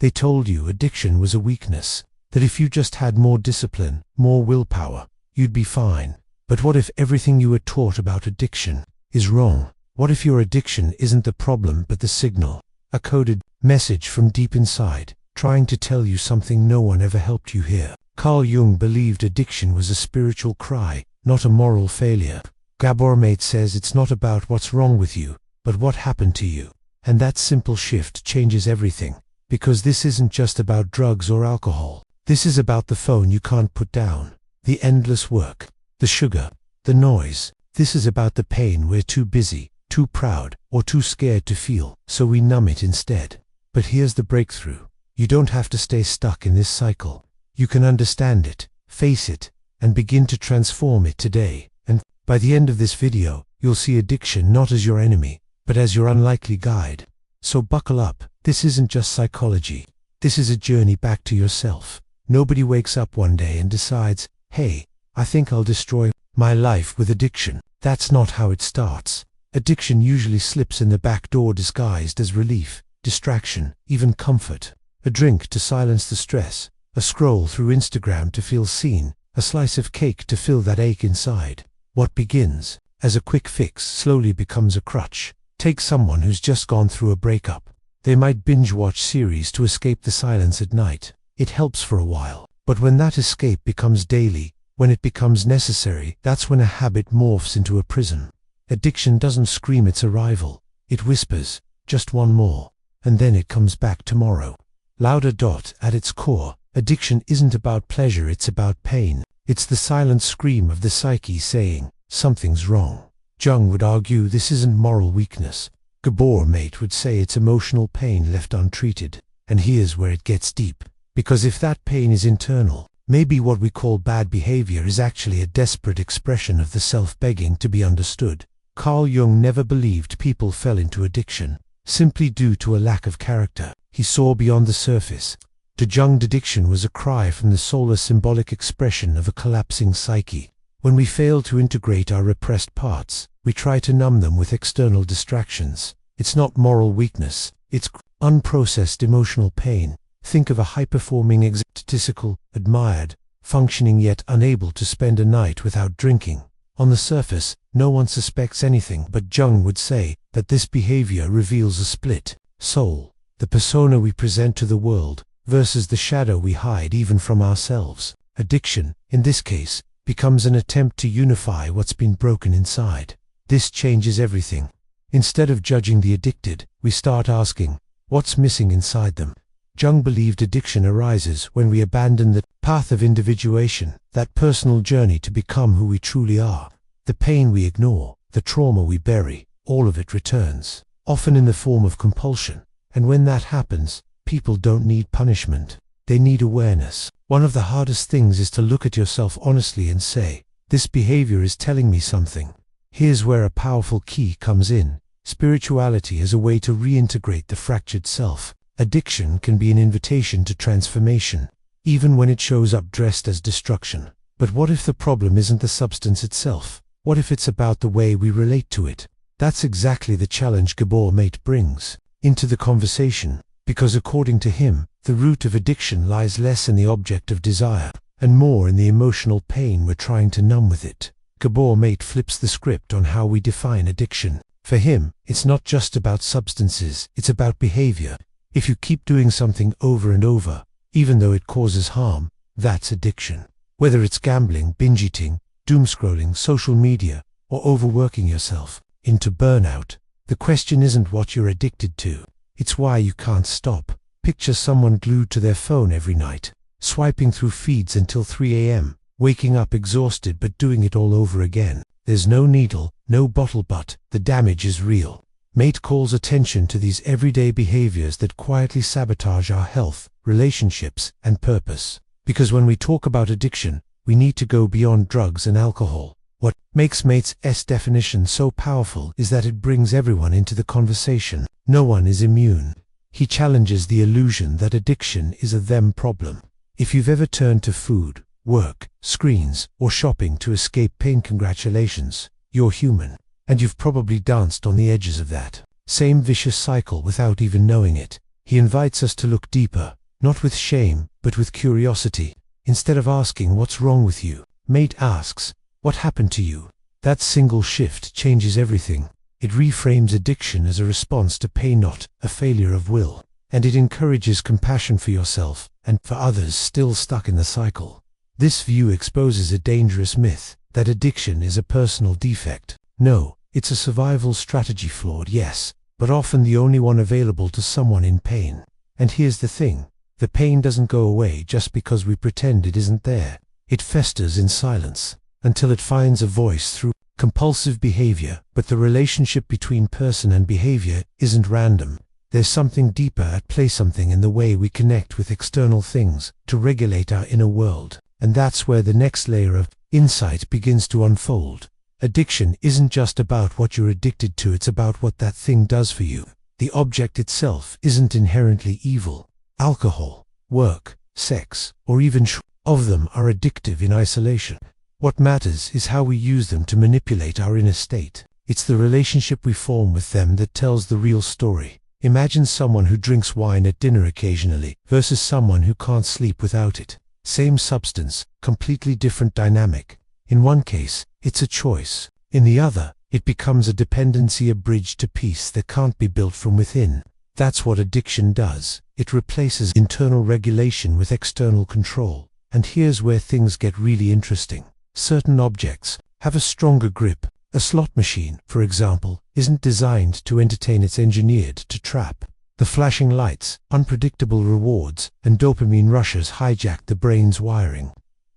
They told you addiction was a weakness, that if you just had more discipline, more willpower, you'd be fine. But what if everything you were taught about addiction is wrong? What if your addiction isn't the problem but the signal, a coded message from deep inside, trying to tell you something no one ever helped you hear? Carl Jung believed addiction was a spiritual cry, not a moral failure. Gabor Maté says it's not about what's wrong with you, but what happened to you. And that simple shift changes everything, because this isn't just about drugs or alcohol. This is about the phone you can't put down, the endless work, the sugar, the noise. This is about the pain we're too busy, too proud, or too scared to feel, so we numb it instead. But here's the breakthrough. You don't have to stay stuck in this cycle. You can understand it, face it, and begin to transform it today. And by the end of this video, you'll see addiction not as your enemy, but as your unlikely guide. So buckle up. This isn't just psychology. This is a journey back to yourself. Nobody wakes up one day and decides, hey, I think I'll destroy my life with addiction. That's not how it starts. Addiction usually slips in the back door disguised as relief, distraction, even comfort. A drink to silence the stress, a scroll through Instagram to feel seen, a slice of cake to fill that ache inside. What begins as a quick fix slowly becomes a crutch. Take someone who's just gone through a breakup. They might binge-watch series to escape the silence at night. It helps for a while. But when that escape becomes daily, when it becomes necessary, that's when a habit morphs into a prison. Addiction doesn't scream its arrival. It whispers, just one more, and then it comes back tomorrow. Louder. At its core, addiction isn't about pleasure, it's about pain. It's the silent scream of the psyche saying, something's wrong. Jung would argue this isn't moral weakness. Gabor Maté would say it's emotional pain left untreated. And here's where it gets deep. Because if that pain is internal, maybe what we call bad behavior is actually a desperate expression of the self begging to be understood. Carl Jung never believed people fell into addiction simply due to a lack of character. He saw beyond the surface. To Jung, addiction was a cry from the soul, a symbolic expression of a collapsing psyche. When we fail to integrate our repressed parts, we try to numb them with external distractions. It's not moral weakness, it's unprocessed emotional pain. Think of a high-performing egotistical, admired, functioning yet unable to spend a night without drinking. On the surface, no one suspects anything, but Jung would say that this behavior reveals a split soul, the persona we present to the world versus the shadow we hide even from ourselves. Addiction, in this case, becomes an attempt to unify what's been broken inside. This changes everything. Instead of judging the addicted, we start asking, what's missing inside them? Jung believed addiction arises when we abandon the path of individuation, that personal journey to become who we truly are. The pain we ignore, the trauma we bury, all of it returns, often in the form of compulsion. And when that happens, people don't need punishment. They need awareness. One of the hardest things is to look at yourself honestly and say, this behavior is telling me something. Here's where a powerful key comes in. Spirituality as a way to reintegrate the fractured self. Addiction can be an invitation to transformation, even when it shows up dressed as destruction. But what if the problem isn't the substance itself? What if it's about the way we relate to it? That's exactly the challenge Gabor Maté brings into the conversation, because according to him, the root of addiction lies less in the object of desire, and more in the emotional pain we're trying to numb with it. Gabor Maté flips the script on how we define addiction. For him, it's not just about substances, it's about behavior. If you keep doing something over and over, even though it causes harm, that's addiction. Whether it's gambling, binge eating, doom scrolling, social media, or overworking yourself into burnout, the question isn't what you're addicted to, it's why you can't stop. Picture someone glued to their phone every night, swiping through feeds until 3 a.m., waking up exhausted but doing it all over again. There's no needle, no bottle, but the damage is real. Maté calls attention to these everyday behaviors that quietly sabotage our health, relationships, and purpose. Because when we talk about addiction, we need to go beyond drugs and alcohol. What makes Maté's definition so powerful is that it brings everyone into the conversation. No one is immune. He challenges the illusion that addiction is a them problem. If you've ever turned to food, work, screens, or shopping to escape pain, congratulations, you're human. And you've probably danced on the edges of that same vicious cycle without even knowing it. He invites us to look deeper, not with shame, but with curiosity. Instead of asking what's wrong with you, Mate asks, what happened to you? That single shift changes everything. It reframes addiction as a response to pain, not a failure of will. And it encourages compassion for yourself and for others still stuck in the cycle. This view exposes a dangerous myth that addiction is a personal defect. No, it's a survival strategy, flawed, yes, but often the only one available to someone in pain. And here's the thing, the pain doesn't go away just because we pretend it isn't there. It festers in silence until it finds a voice through compulsive behavior. But the relationship between person and behavior isn't random. There's something deeper at play, something in the way we connect with external things to regulate our inner world. And that's where the next layer of insight begins to unfold. Addiction isn't just about what you're addicted to, it's about what that thing does for you. The object itself isn't inherently evil. Alcohol, work, sex, or even of them are addictive in isolation. What matters is how we use them to manipulate our inner state. It's the relationship we form with them that tells the real story. Imagine someone who drinks wine at dinner occasionally versus someone who can't sleep without it. Same substance, completely different dynamic. In one case, it's a choice. In the other, it becomes a dependency, a bridge to peace that can't be built from within. That's what addiction does. It replaces internal regulation with external control. And here's where things get really interesting. Certain objects have a stronger grip. A slot machine, for example, isn't designed to entertain, it's engineered to trap. The flashing lights, unpredictable rewards, and dopamine rushes hijack the brain's wiring.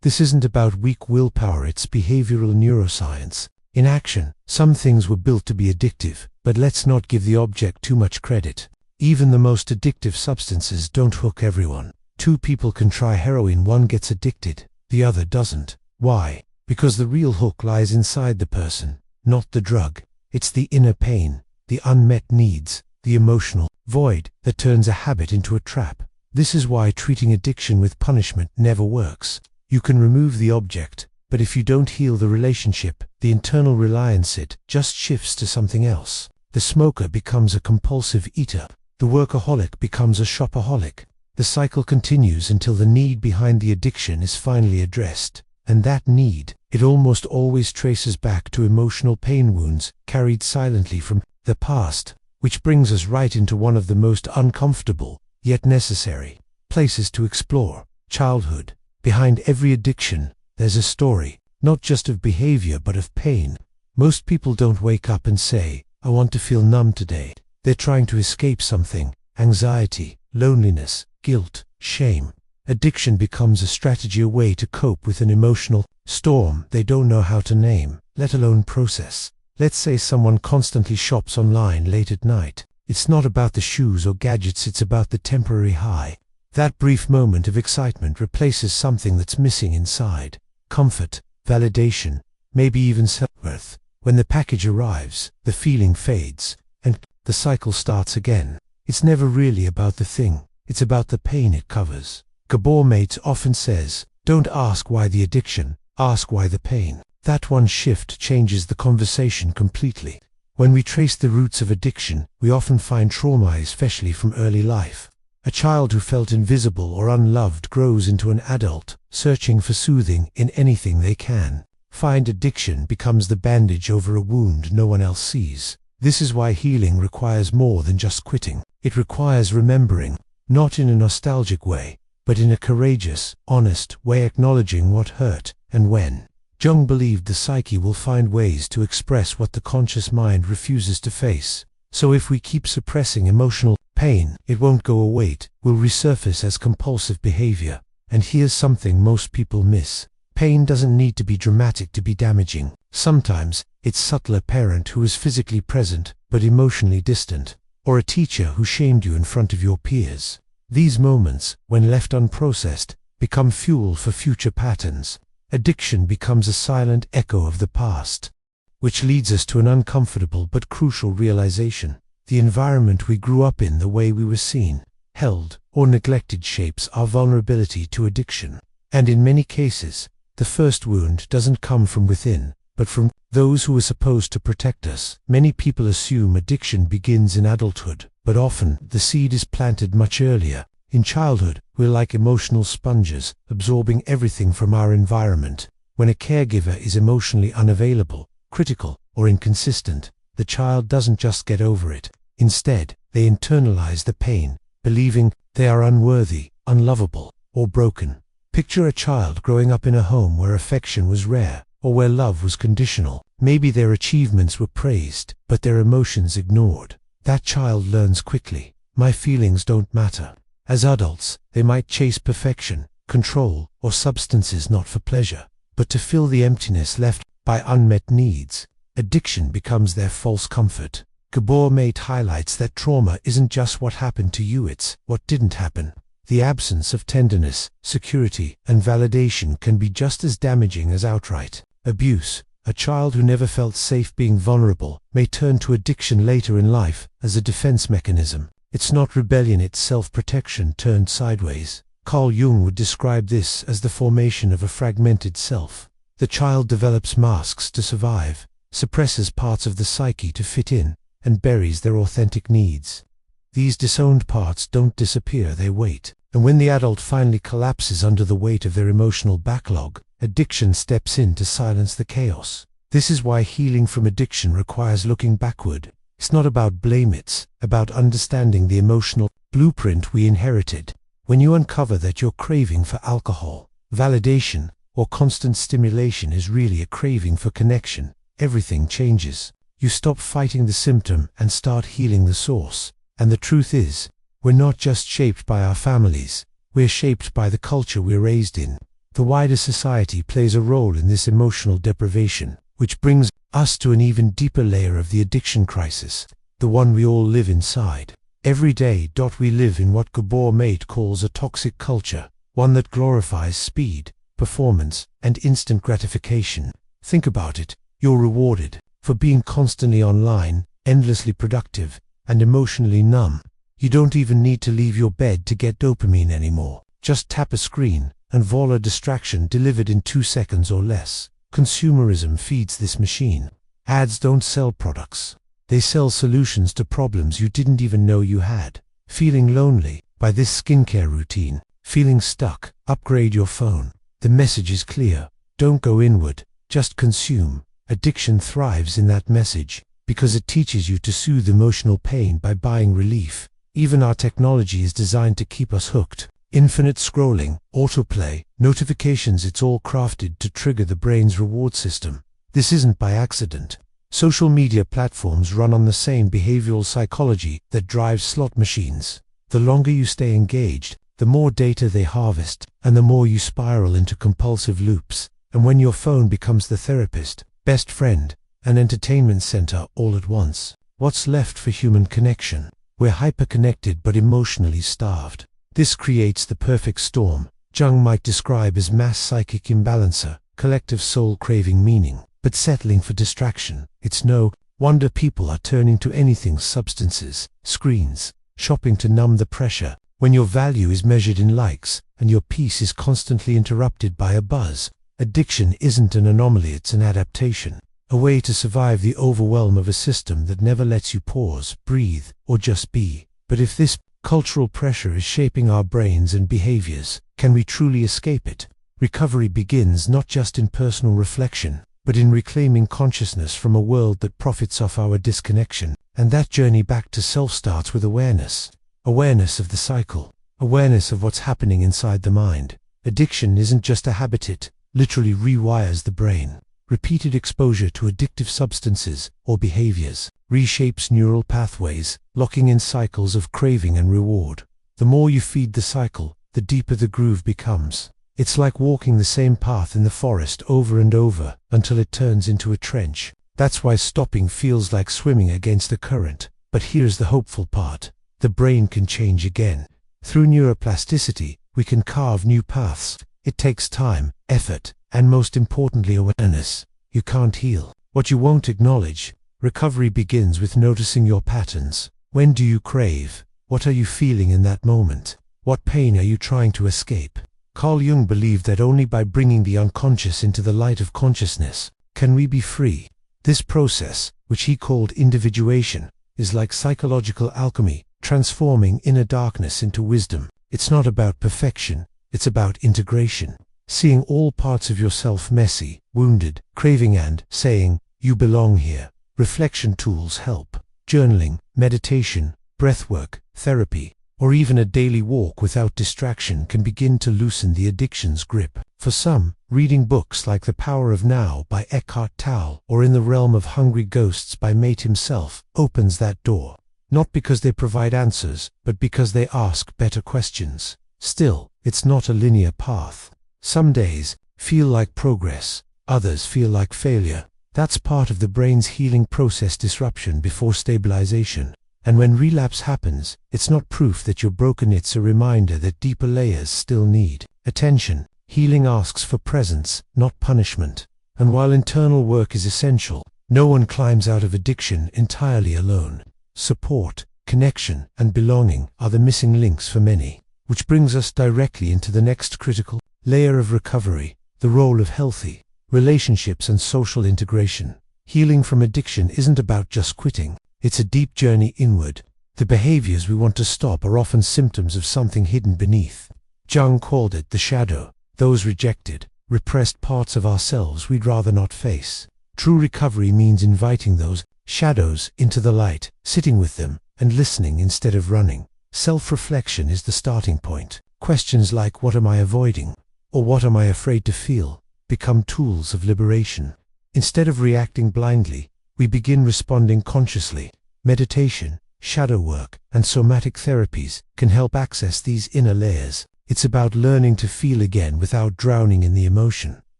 This isn't about weak willpower, it's behavioral neuroscience. In action, some things were built to be addictive, but let's not give the object too much credit. Even the most addictive substances don't hook everyone. Two people can try heroin, one gets addicted, the other doesn't. Why? Because the real hook lies inside the person, not the drug. It's the inner pain, the unmet needs, the emotional void that turns a habit into a trap. This is why treating addiction with punishment never works. You can remove the object, but if you don't heal the relationship, the internal reliance, it just shifts to something else. The smoker becomes a compulsive eater. The workaholic becomes a shopaholic. The cycle continues until the need behind the addiction is finally addressed. And that need, it almost always traces back to emotional pain wounds carried silently from the past, which brings us right into one of the most uncomfortable, yet necessary, places to explore: childhood. Behind every addiction, there's a story, not just of behavior but of pain. Most people don't wake up and say, I want to feel numb today. They're trying to escape something: anxiety, loneliness, guilt, shame. Addiction becomes a strategy, a way to cope with an emotional storm they don't know how to name, let alone process. Let's say someone constantly shops online late at night. It's not about the shoes or gadgets, it's about the temporary high. That brief moment of excitement replaces something that's missing inside: comfort, validation, maybe even self-worth. When the package arrives, the feeling fades, and the cycle starts again. It's never really about the thing, it's about the pain it covers. Gabor Maté often says, don't ask why the addiction, ask why the pain. That one shift changes the conversation completely. When we trace the roots of addiction, we often find trauma, especially from early life. A child who felt invisible or unloved grows into an adult, searching for soothing in anything they can find. Addiction becomes the bandage over a wound no one else sees. This is why healing requires more than just quitting. It requires remembering, not in a nostalgic way, but in a courageous, honest way, acknowledging what hurt and when. Jung believed the psyche will find ways to express what the conscious mind refuses to face. So if we keep suppressing emotional pain, it won't go away, it will resurface as compulsive behavior. And here's something most people miss: pain doesn't need to be dramatic to be damaging. Sometimes it's subtle: a parent who is physically present but emotionally distant, or a teacher who shamed you in front of your peers. These moments, when left unprocessed, become fuel for future patterns. Addiction becomes a silent echo of the past, which leads us to an uncomfortable but crucial realization. The environment we grew up in, the way we were seen, held, or neglected shapes our vulnerability to addiction. And in many cases, the first wound doesn't come from within, but from those who were supposed to protect us. Many people assume addiction begins in adulthood, but often the seed is planted much earlier. In childhood, we're like emotional sponges, absorbing everything from our environment. When a caregiver is emotionally unavailable, critical, or inconsistent, the child doesn't just get over it. Instead, they internalize the pain, believing they are unworthy, unlovable, or broken. Picture a child growing up in a home where affection was rare, or where love was conditional. Maybe their achievements were praised, but their emotions ignored. That child learns quickly, my feelings don't matter. As adults, they might chase perfection, control, or substances not for pleasure, but to fill the emptiness left by unmet needs. Addiction becomes their false comfort. Gabor Maté highlights that trauma isn't just what happened to you, it's what didn't happen. The absence of tenderness, security, and validation can be just as damaging as outright abuse. A child who never felt safe being vulnerable may turn to addiction later in life as a defense mechanism. It's not rebellion, it's self-protection turned sideways. Carl Jung would describe this as the formation of a fragmented self. The child develops masks to survive, suppresses parts of the psyche to fit in, and buries their authentic needs. These disowned parts don't disappear, they wait. And when the adult finally collapses under the weight of their emotional backlog, addiction steps in to silence the chaos. This is why healing from addiction requires looking backward. It's not about blame, it's about understanding the emotional blueprint we inherited. When you uncover that your craving for alcohol, validation, or constant stimulation is really a craving for connection, everything changes. You stop fighting the symptom and start healing the source. And the truth is, we're not just shaped by our families, we're shaped by the culture we're raised in. The wider society plays a role in this emotional deprivation, which brings us to an even deeper layer of the addiction crisis, the one we all live inside. Every day we live in what Gabor Maté calls a toxic culture, one that glorifies speed, performance, and instant gratification. Think about it, you're rewarded for being constantly online, endlessly productive, and emotionally numb. You don't even need to leave your bed to get dopamine anymore. Just tap a screen, and voila, distraction delivered in 2 seconds or less. Consumerism feeds this machine. Ads don't sell products. They sell solutions to problems you didn't even know you had. Feeling lonely? Buy this skincare routine. Feeling stuck? Upgrade your phone. The message is clear. Don't go inward, just consume. Addiction thrives in that message, because it teaches you to soothe emotional pain by buying relief. Even our technology is designed to keep us hooked. Infinite scrolling, autoplay, notifications, it's all crafted to trigger the brain's reward system. This isn't by accident. Social media platforms run on the same behavioral psychology that drives slot machines. The longer you stay engaged, the more data they harvest, and the more you spiral into compulsive loops. And when your phone becomes the therapist, best friend, and entertainment center all at once, what's left for human connection? We're hyper-connected but emotionally starved. This creates the perfect storm Jung might describe as mass psychic imbalancer, collective soul craving meaning, but settling for distraction. It's no wonder people are turning to anything: substances, screens, shopping to numb the pressure. When your value is measured in likes, and your peace is constantly interrupted by a buzz, addiction isn't an anomaly, it's an adaptation. A way to survive the overwhelm of a system that never lets you pause, breathe, or just be. But if this cultural pressure is shaping our brains and behaviors, can we truly escape it? Recovery begins not just in personal reflection, but in reclaiming consciousness from a world that profits off our disconnection. And that journey back to self starts with awareness. Awareness of the cycle. Awareness of what's happening inside the mind. Addiction isn't just a habit, it literally rewires the brain. Repeated exposure to addictive substances or behaviors reshapes neural pathways, locking in cycles of craving and reward. The more you feed the cycle, the deeper the groove becomes. It's like walking the same path in the forest over and over until it turns into a trench. That's why stopping feels like swimming against the current. But here's the hopeful part. The brain can change again. Through neuroplasticity, we can carve new paths. It takes time, effort, and most importantly, awareness. You can't heal what you won't acknowledge. Recovery begins with noticing your patterns. When do you crave? What are you feeling in that moment? What pain are you trying to escape? Carl Jung believed that only by bringing the unconscious into the light of consciousness can we be free. This process, which he called individuation, is like psychological alchemy, transforming inner darkness into wisdom. It's not about perfection, it's about integration. Seeing all parts of yourself messy, wounded, craving, and saying, "You belong here." Reflection tools help. Journaling, meditation, breathwork, therapy, or even a daily walk without distraction can begin to loosen the addiction's grip. For some, reading books like The Power of Now by Eckhart Tolle or In the Realm of Hungry Ghosts by Mate himself opens that door. Not because they provide answers, but because they ask better questions. Still, it's not a linear path. Some days feel like progress, others feel like failure. That's part of the brain's healing process, disruption before stabilization. And when relapse happens, it's not proof that you're broken, it's a reminder that deeper layers still need attention. Healing asks for presence, not punishment. And while internal work is essential, no one climbs out of addiction entirely alone. Support, connection, and belonging are the missing links for many. Which brings us directly into the next critical layer of recovery, the role of healthy relationships and social integration. Healing from addiction isn't about just quitting. It's a deep journey inward. The behaviors we want to stop are often symptoms of something hidden beneath. Jung called it the shadow, those rejected, repressed parts of ourselves we'd rather not face. True recovery means inviting those shadows into the light, sitting with them, and listening instead of running. Self-reflection is the starting point. Questions like, what am I avoiding? Or what am I afraid to feel? Become tools of liberation. Instead of reacting blindly, we begin responding consciously. Meditation, shadow work, and somatic therapies can help access these inner layers. It's about learning to feel again without drowning in the emotion.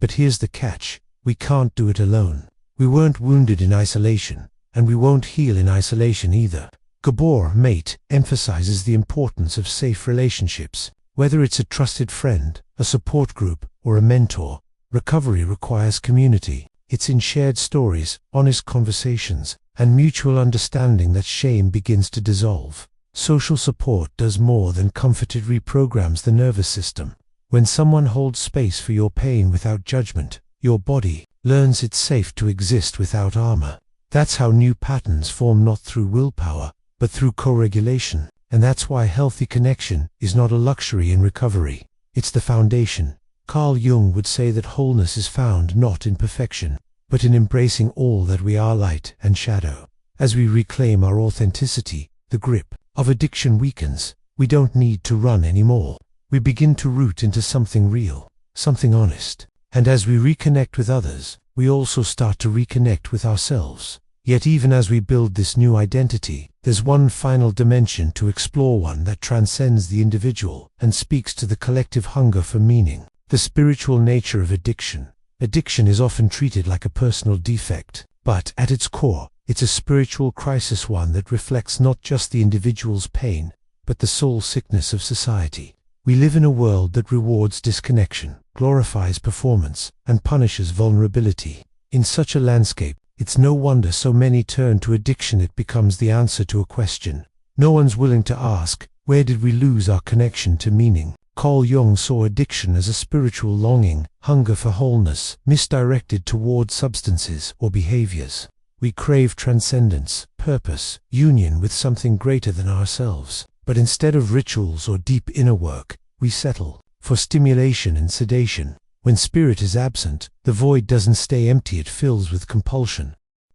But here's the catch: we can't do it alone. We weren't wounded in isolation, and we won't heal in isolation either. Gabor Maté emphasizes the importance of safe relationships. Whether it's a trusted friend, a support group, or a mentor, recovery requires community. It's in shared stories, honest conversations, and mutual understanding that shame begins to dissolve. Social support does more than comfort, it reprograms the nervous system. When someone holds space for your pain without judgment, your body learns it's safe to exist without armor. That's how new patterns form, not through willpower, but through co-regulation. And that's why healthy connection is not a luxury in recovery. It's the foundation. Carl Jung would say that wholeness is found not in perfection, but in embracing all that we are, light and shadow. As we reclaim our authenticity, the grip of addiction weakens. We don't need to run anymore. We begin to root into something real, something honest. And as we reconnect with others, we also start to reconnect with ourselves. Yet even as we build this new identity, there's one final dimension to explore, one that transcends the individual and speaks to the collective hunger for meaning. The spiritual nature of addiction. Addiction is often treated like a personal defect, but at its core, it's a spiritual crisis, one that reflects not just the individual's pain, but the soul sickness of society. We live in a world that rewards disconnection, glorifies performance, and punishes vulnerability. In such a landscape, it's no wonder so many turn to addiction. It becomes the answer to a question no one's willing to ask: where did we lose our connection to meaning? Carl Jung saw addiction as a spiritual longing, hunger for wholeness, misdirected toward substances or behaviors. We crave transcendence, purpose, union with something greater than ourselves. But instead of rituals or deep inner work, we settle for stimulation and sedation. When spirit is absent, the void doesn't stay empty, it fills with compulsion.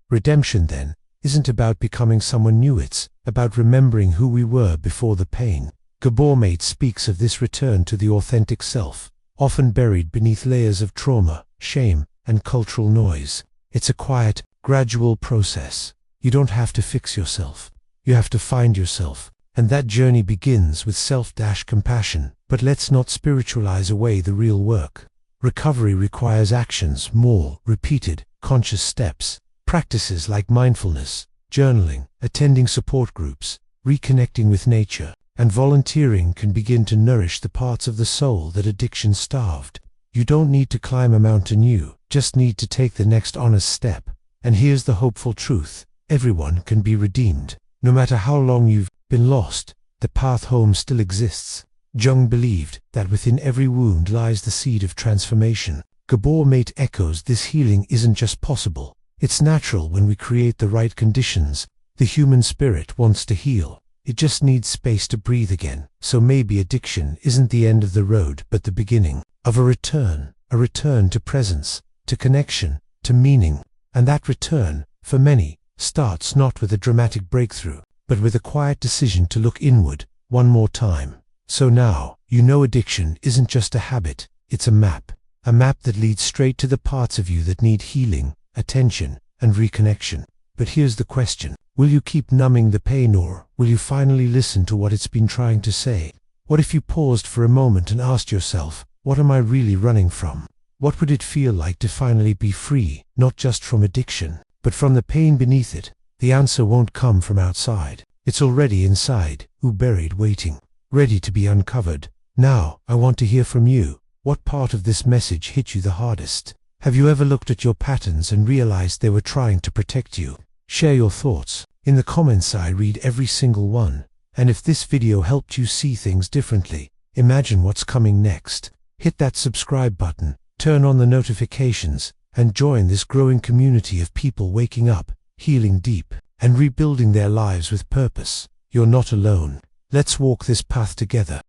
Redemption, then, isn't about becoming someone new, it's about remembering who we were before the pain. Gabor Maté speaks of this return to the authentic self, often buried beneath layers of trauma, shame, and cultural noise. It's a quiet, gradual process. You don't have to fix yourself. You have to find yourself. And that journey begins with self-compassion. But let's not spiritualize away the real work. Recovery requires actions, more repeated, conscious steps. Practices like mindfulness, journaling, attending support groups, reconnecting with nature, and volunteering can begin to nourish the parts of the soul that addiction starved. You don't need to climb a mountain, you just need to take the next honest step. And here's the hopeful truth: everyone can be redeemed. No matter how long you've been lost, the path home still exists. Jung believed that within every wound lies the seed of transformation. Gabor Maté echoes this: healing isn't just possible, it's natural when we create the right conditions. The human spirit wants to heal, It just needs space to breathe again. So maybe addiction isn't the end of the road, but the beginning of a return to presence, to connection, to meaning. And that return, for many, starts not with a dramatic breakthrough, but with a quiet decision to look inward one more time. So now, you know addiction isn't just a habit, it's a map that leads straight to the parts of you that need healing, attention, and reconnection. But here's the question. Will you keep numbing the pain, or will you finally listen to what it's been trying to say? What if you paused for a moment and asked yourself, what am I really running from? What would it feel like to finally be free, not just from addiction, but from the pain beneath it? The answer won't come from outside. It's already inside, buried, waiting, ready to be uncovered. Now, I want to hear from you. What part of this message hit you the hardest? Have you ever looked at your patterns and realized they were trying to protect you? Share your thoughts. In the comments, I read every single one. And if this video helped you see things differently, imagine what's coming next. Hit that subscribe button, turn on the notifications, and join this growing community of people waking up, healing deep, and rebuilding their lives with purpose. You're not alone. Let's walk this path together.